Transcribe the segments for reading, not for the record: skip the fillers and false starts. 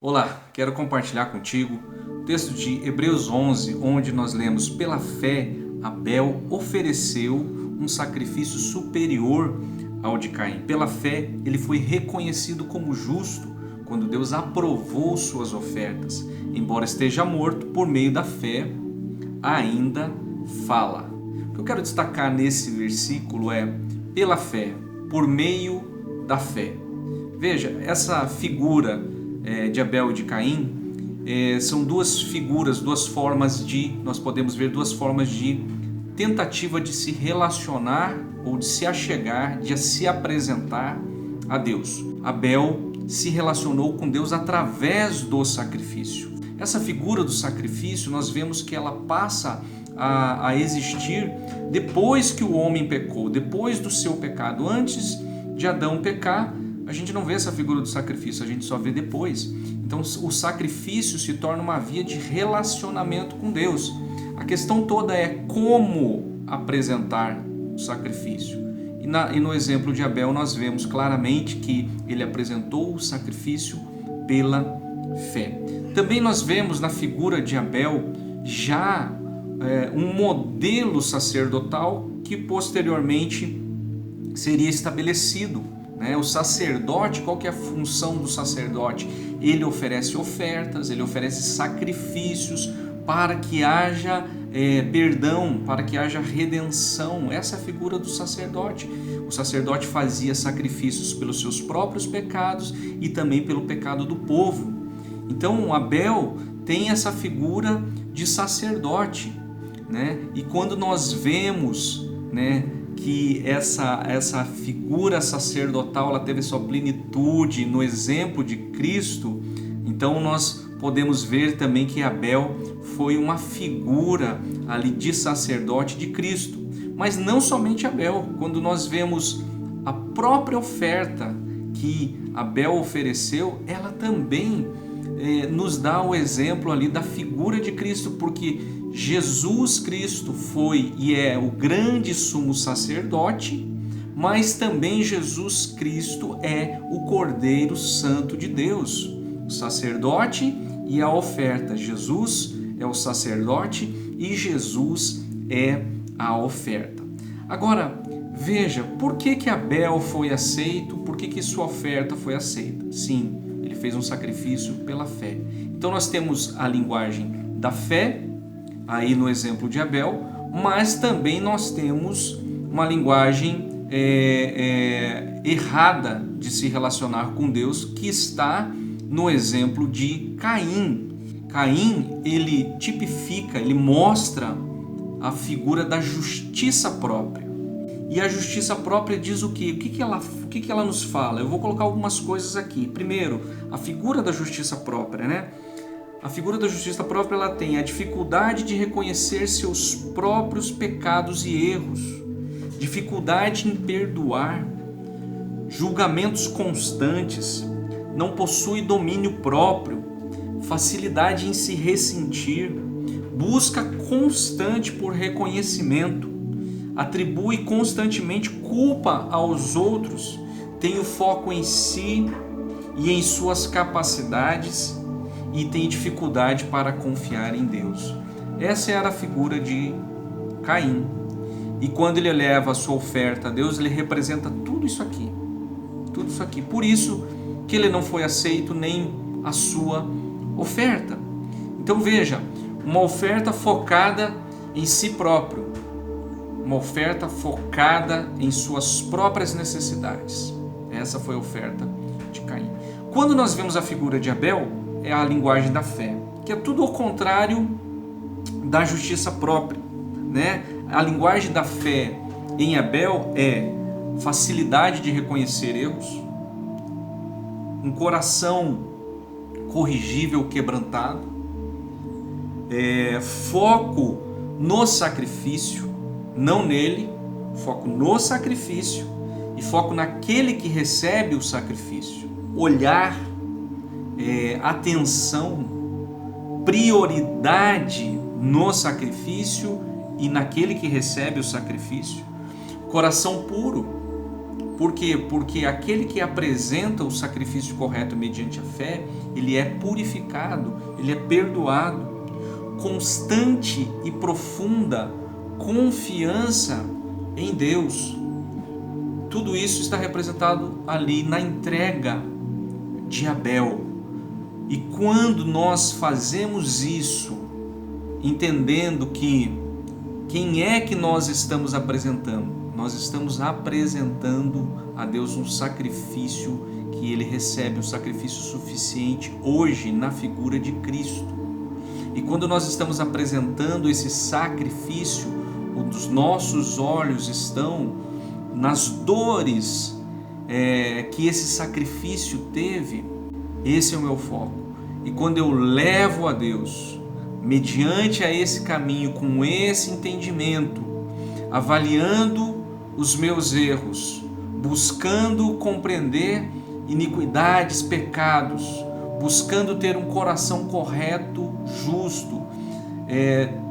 Olá, quero compartilhar contigo o texto de Hebreus 11, onde nós lemos: pela fé, Abel ofereceu um sacrifício superior ao de Caim. Pela fé, ele foi reconhecido como justo quando Deus aprovou suas ofertas. Embora esteja morto, por meio da fé, ainda fala. O que eu quero destacar nesse versículo é pela fé, por meio da fé. Veja, essa figura de Abel e de Caim são duas figuras, nós podemos ver duas formas de tentativa de se relacionar ou de se achegar, de se apresentar a Deus. Abel se relacionou com Deus através do sacrifício. Essa figura do sacrifício, nós vemos que ela passa a existir depois que o homem pecou, depois do seu pecado. Antes de Adão pecar, a gente não vê essa figura do sacrifício, a gente só vê depois. Então o sacrifício se torna uma via de relacionamento com Deus. A questão toda é como apresentar o sacrifício. E no exemplo de Abel nós vemos claramente que ele apresentou o sacrifício pela fé. Também nós vemos na figura de Abel já um modelo sacerdotal que posteriormente seria estabelecido. O sacerdote, qual que é a função do sacerdote? Ele oferece ofertas, ele oferece sacrifícios para que haja perdão, para que haja redenção. Essa é a figura do sacerdote. O sacerdote fazia sacrifícios pelos seus próprios pecados e também pelo pecado do povo. Então Abel tem essa figura de sacerdote, E quando nós vemos, que essa figura sacerdotal ela teve sua plenitude no exemplo de Cristo, então nós podemos ver também que Abel foi uma figura ali de sacerdote de Cristo. Mas não somente Abel, quando nós vemos a própria oferta que Abel ofereceu, ela também nos dá o exemplo ali da figura de Cristo, porque Jesus Cristo foi e é o grande sumo sacerdote, mas também Jesus Cristo é o Cordeiro Santo de Deus, o sacerdote e a oferta. Jesus é o sacerdote e Jesus é a oferta. Agora, veja, por que Abel foi aceito? Por que sua oferta foi aceita? Sim, ele fez um sacrifício pela fé. Então nós temos a linguagem da fé, aí no exemplo de Abel, mas também nós temos uma linguagem errada de se relacionar com Deus, que está no exemplo de Caim. Caim, ele tipifica, ele mostra a figura da justiça própria. E a justiça própria diz o quê? O que ela nos fala? Eu vou colocar algumas coisas aqui. Primeiro, a figura da justiça própria, A figura da justiça própria, ela tem a dificuldade de reconhecer seus próprios pecados e erros, dificuldade em perdoar, julgamentos constantes, não possui domínio próprio, facilidade em se ressentir, busca constante por reconhecimento, atribui constantemente culpa aos outros, tem o foco em si e em suas capacidades e tem dificuldade para confiar em Deus. Essa era a figura de Caim. E quando ele leva a sua oferta a Deus, ele representa tudo isso aqui. Tudo isso aqui. Por isso que ele não foi aceito nem a sua oferta. Então veja, uma oferta focada em si próprio. Uma oferta focada em suas próprias necessidades. Essa foi a oferta de Caim. Quando nós vemos a figura de Abel, é a linguagem da fé, que é tudo ao contrário da justiça própria, A linguagem da fé em Abel é facilidade de reconhecer erros, um coração corrigível, quebrantado, foco no sacrifício, não nele, foco no sacrifício e foco naquele que recebe o sacrifício, olhar, atenção, prioridade no sacrifício e naquele que recebe o sacrifício, coração puro Por quê? Porque aquele que apresenta o sacrifício correto mediante a fé, ele é purificado, ele é perdoado. Constante e profunda confiança em Deus. Tudo isso está representado ali na entrega de Abel. E quando nós fazemos isso, entendendo que quem é que nós estamos apresentando? Nós estamos apresentando a Deus um sacrifício que Ele recebe, um sacrifício suficiente hoje na figura de Cristo. E quando nós estamos apresentando esse sacrifício, os nossos olhos estão nas dores que esse sacrifício teve. Esse é o meu foco. E quando eu levo a Deus, mediante a esse caminho, com esse entendimento, avaliando os meus erros, buscando compreender iniquidades, pecados, buscando ter um coração correto, justo,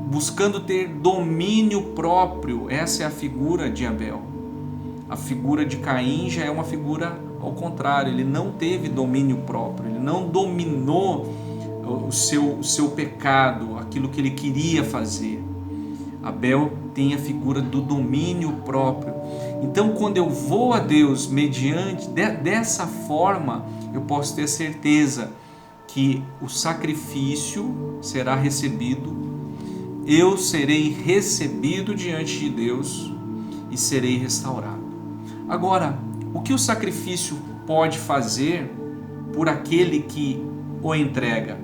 buscando ter domínio próprio. Essa é a figura de Abel. A figura de Caim já é uma figura ao contrário, ele não teve domínio próprio, ele não dominou o seu pecado, aquilo que ele queria fazer. Abel tem a figura do domínio próprio. Então, quando eu vou a Deus mediante dessa forma, eu posso ter certeza que o sacrifício será recebido, eu serei recebido diante de Deus e serei restaurado. Agora, o que o sacrifício pode fazer por aquele que o entrega?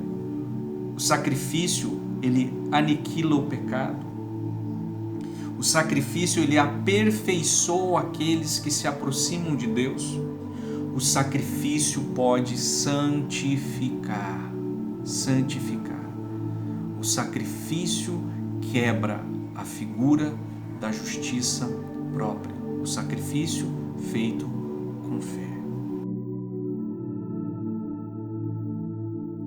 O sacrifício, ele aniquila o pecado. O sacrifício, ele aperfeiçoa aqueles que se aproximam de Deus. O sacrifício pode santificar. O sacrifício quebra a figura da justiça própria. O sacrifício feito com fé.